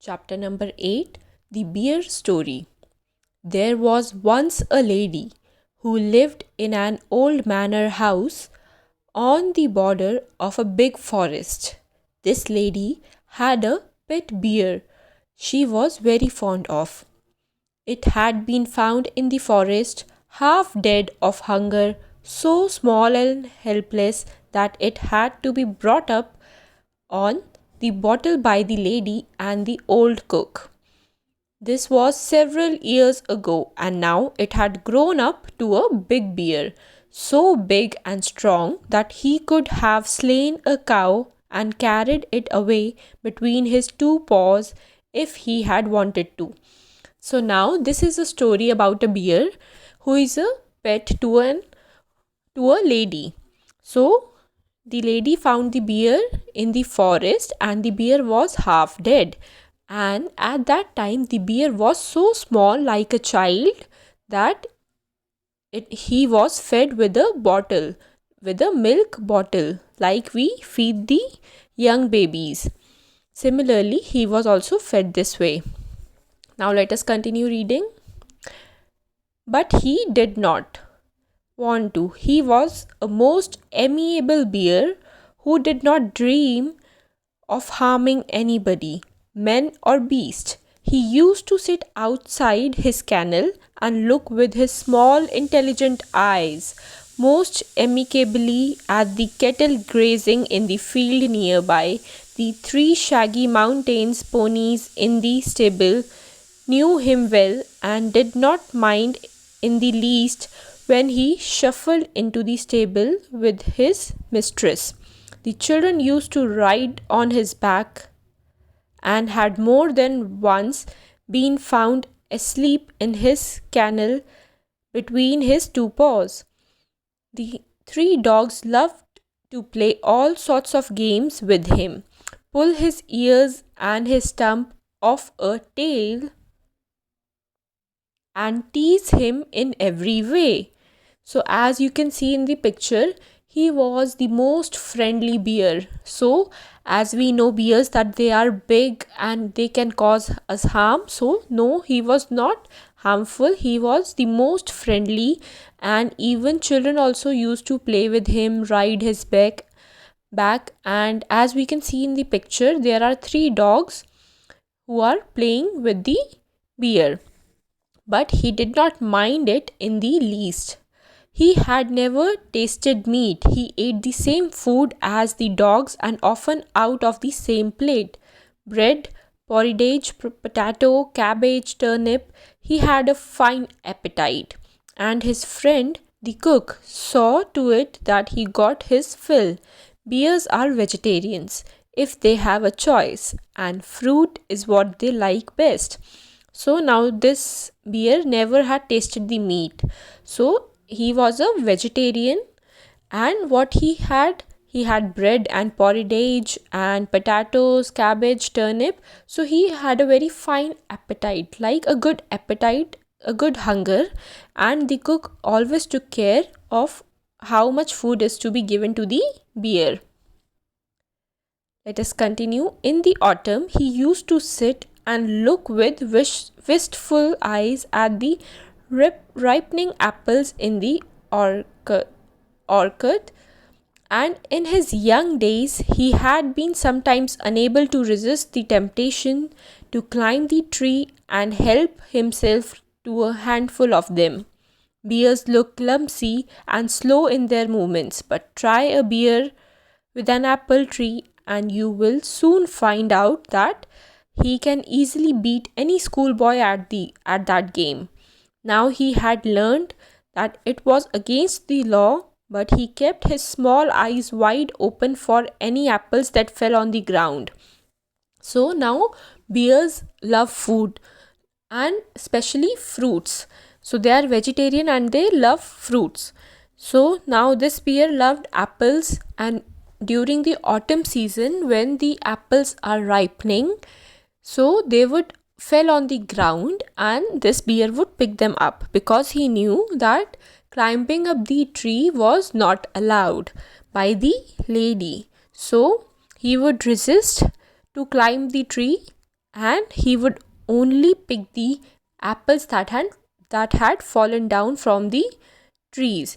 Chapter number 8, The Bear Story. There was once a lady who lived in an old manor house on the border of a big forest. This lady had a pet bear she was very fond of. It had been found in the forest, half dead of hunger, so small and helpless that it had to be brought up on the bottle by the lady and the old cook. This was several years ago, and now it had grown up to a big bear, so big and strong that he could have slain a cow and carried it away between his two paws if he had wanted to. So, now this is a story about a bear who is a pet to a lady. So, the lady found the bear in the forest, and the bear was half dead. And at that time, the bear was so small, like a child, that he was fed with a bottle, with a milk bottle, like we feed the young babies. Similarly, he was also fed this way. Now, let us continue reading. But he did not want to. He was a most amiable bear who did not dream of harming anybody, man or beast. He used to sit outside his kennel and look with his small, intelligent eyes most amicably at the cattle grazing in the field nearby. The three shaggy mountains ponies in the stable knew him well and did not mind in the least when he shuffled into the stable with his mistress. The children used to ride on his back and had more than once been found asleep in his kennel between his two paws. The three dogs loved to play all sorts of games with him, pull his ears and his stump of a tail, and tease him in every way. So, as you can see in the picture, he was the most friendly bear. So, as we know, bears that they are big and they can cause us harm. So, no, he was not harmful. He was the most friendly, and even children also used to play with him, ride his back. And as we can see in the picture, there are three dogs who are playing with the bear. But he did not mind it in the least. He had never tasted meat. He ate the same food as the dogs and often out of the same plate. Bread, porridge, potato, cabbage, turnip. He had a fine appetite. And his friend, the cook, saw to it that he got his fill. Bears are vegetarians if they have a choice, and fruit is what they like best. So now this bear never had tasted the meat. So he was a vegetarian, and what he had bread and porridge and potatoes, cabbage, turnip. So he had a very fine appetite, like a good appetite, a good hunger, and the cook always took care of how much food is to be given to the bear. Let us continue. In the autumn, he used to sit and look with wistful eyes at the ripening apples in the orchard. And in his young days, he had been sometimes unable to resist the temptation to climb the tree and help himself to a handful of them. Bears look clumsy and slow in their movements, but try a bear with an apple tree and you will soon find out that he can easily beat any schoolboy at that game. Now he had learned that it was against the law, but he kept his small eyes wide open for any apples that fell on the ground. So now bears love food, and especially fruits. So they are vegetarian and they love fruits. So now this bear loved apples, and during the autumn season when the apples are ripening, so they would fell on the ground and this bear would pick them up because he knew that climbing up the tree was not allowed by the lady. So he would resist to climb the tree and he would only pick the apples that had fallen down from the trees.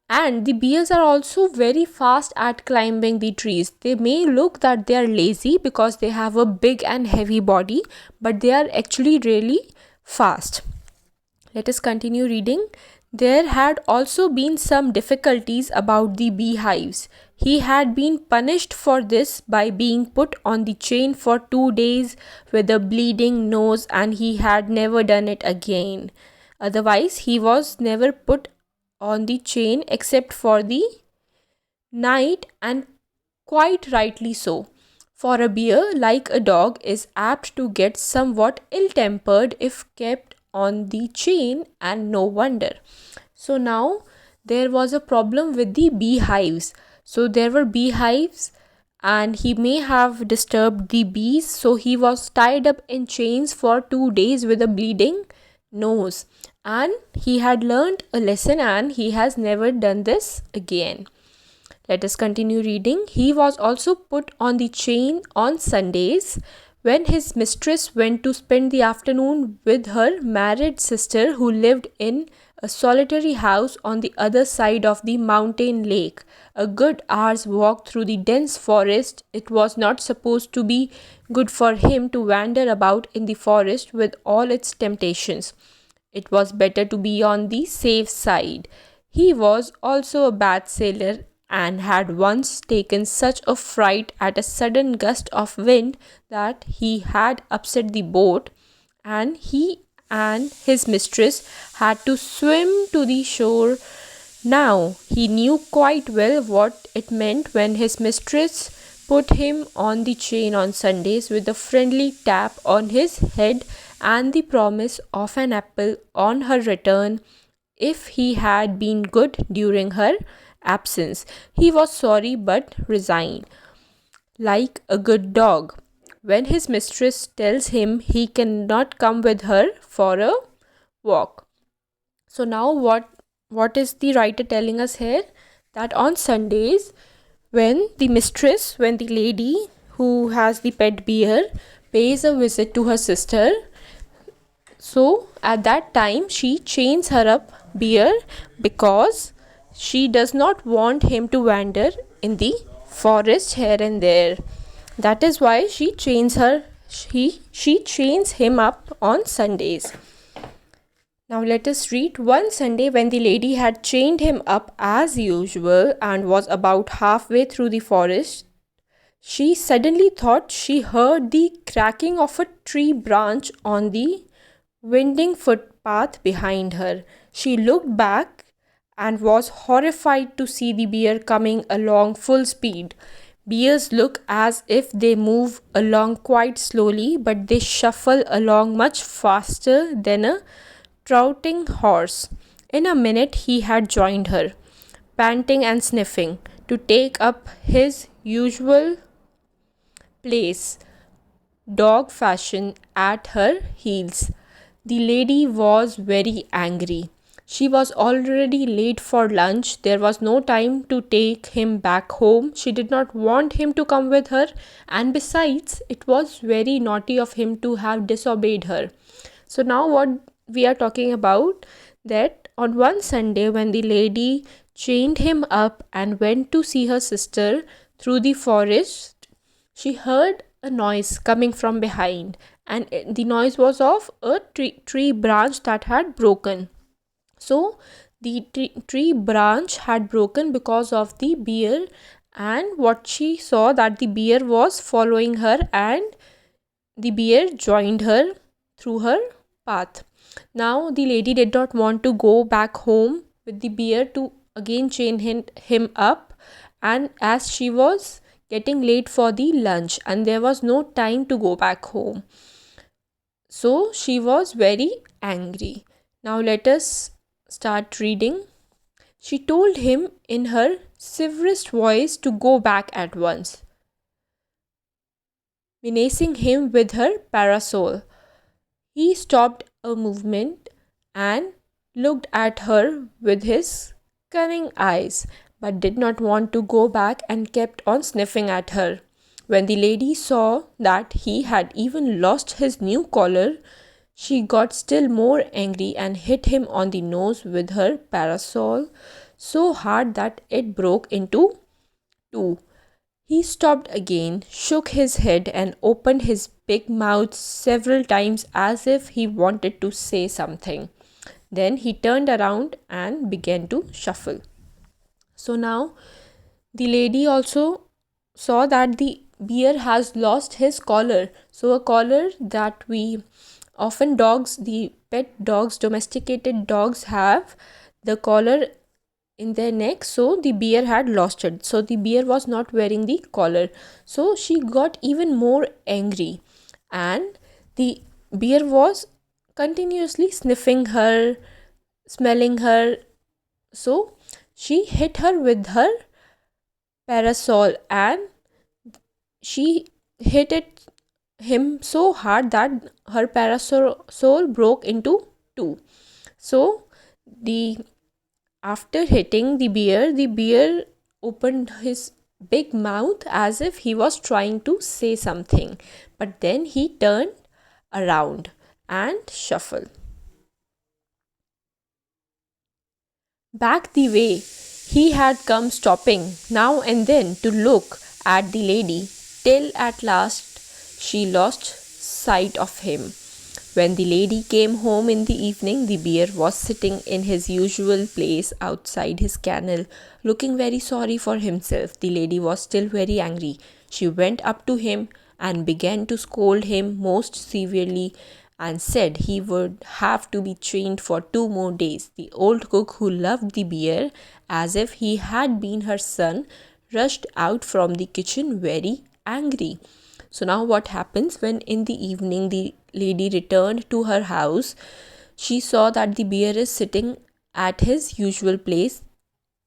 And the bears are also very fast at climbing the trees. They may look that they are lazy because they have a big and heavy body, but they are actually really fast. Let us continue reading. There had also been some difficulties about the beehives. He had been punished for this by being put on the chain for 2 days with a bleeding nose, and he had never done it again. Otherwise, he was never put on the chain except for the night, and quite rightly so. For a bear, like a dog, is apt to get somewhat ill tempered if kept on the chain, and no wonder. So now there was a problem with the beehives. So there were beehives, and he may have disturbed the bees, so he was tied up in chains for 2 days with a bleeding nose. And he had learned a lesson, and he has never done this again. Let us continue reading. He was also put on the chain on Sundays when his mistress went to spend the afternoon with her married sister, who lived in a solitary house on the other side of the mountain lake. A good hour's walk through the dense forest. It was not supposed to be good for him to wander about in the forest with all its temptations. It was better to be on the safe side. He was also a bad sailor, and had once taken such a fright at a sudden gust of wind that he had upset the boat, and he and his mistress had to swim to the shore. Now he knew quite well what it meant when his mistress put him on the chain on Sundays with a friendly tap on his head and the promise of an apple on her return if he had been good during her absence. He was sorry but resigned, like a good dog, when his mistress tells him he cannot come with her for a walk. So now what is the writer telling us here? That on Sundays, when the lady who has the pet bear pays a visit to her sister, so at that time she chains her up bear because she does not want him to wander in the forest here and there. That is why she chains him up on Sundays. Now let us read. One Sunday, when the lady had chained him up as usual and was about halfway through the forest, she suddenly thought she heard the cracking of a tree branch on the winding footpath behind her. She looked back and was horrified to see the bear coming along full speed. Bears look as if they move along quite slowly, but they shuffle along much faster than a trotting horse. In a minute, he had joined her, panting and sniffing, to take up his usual place, dog fashion, at her heels. The lady was very angry. She was already late for lunch. There was no time to take him back home. She did not want him to come with her, and besides, it was very naughty of him to have disobeyed her. So now what we are talking about, that on one Sunday, when the lady chained him up and went to see her sister through the forest, she heard a noise coming from behind, and the noise was of a tree branch that had broken. So the tree branch had broken because of the bear, and what she saw, that the bear was following her, and the bear joined her through her path. Now the lady did not want to go back home with the bear to again chain him up, and as she was getting late for the lunch and there was no time to go back home, so she was very angry. Now let us start reading. She told him in her severest voice to go back at once, menacing him with her parasol. He stopped a movement and looked at her with his cunning eyes, but did not want to go back and kept on sniffing at her. When the lady saw that he had even lost his new collar, she got still more angry and hit him on the nose with her parasol so hard that it broke into two. He stopped again, shook his head, and opened his big mouth several times as if he wanted to say something. Then he turned around and began to shuffle. So now the lady also saw that the bear has lost his collar. So a collar that we often dogs, the pet dogs, domesticated dogs have the collar in their neck. So the bear had lost it. So the bear was not wearing the collar. So she got even more angry, and the bear was continuously sniffing her, smelling her. So she hit her with her parasol, and she hit him so hard that her parasol broke into two. So the after hitting the bear opened his big mouth as if he was trying to say something, but then he turned around and shuffled back the way he had come, stopping now and then to look at the lady, till at last she lost sight of him. When the lady came home in the evening, the bear was sitting in his usual place outside his kennel, looking very sorry for himself. The lady was still very angry. She went up to him and began to scold him most severely, and said he would have to be chained for 2 more days. The old cook, who loved the bear as if he had been her son, rushed out from the kitchen very angry. So now what happens, when in the evening the lady returned to her house, she saw that the bear is sitting at his usual place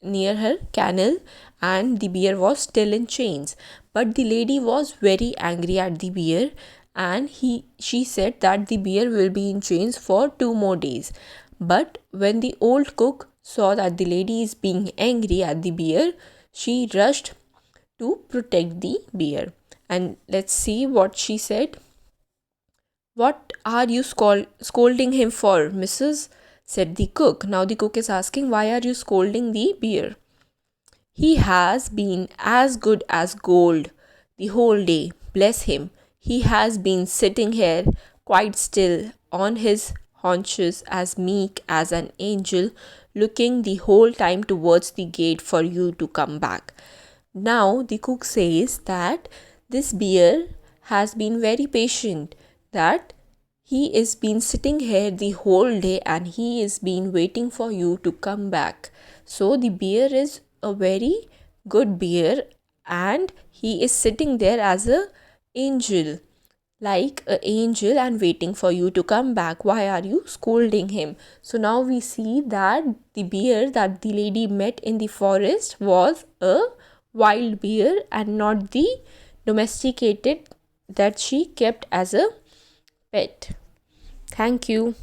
near her kennel, and the bear was still in chains. But the lady was very angry at the bear, and she said that the bear will be in chains for 2 more days. But when the old cook saw that the lady is being angry at the bear, she rushed to protect the bear. And let's see what she said. "What are you scolding him for, Mrs.?" said the cook. Now the cook is asking, "Why are you scolding the bear?" "He has been as good as gold the whole day, bless him. He has been sitting here quite still on his haunches, as meek as an angel, looking the whole time towards the gate for you to come back." Now the cook says that this bear has been very patient, that he is been sitting here the whole day and he is been waiting for you to come back. So the bear is a very good bear, and he is sitting there as a angel, like an angel, and waiting for you to come back. Why are you scolding him? So now we see that the bear that the lady met in the forest was a wild bear and not the domesticated that she kept as a pet. Thank you.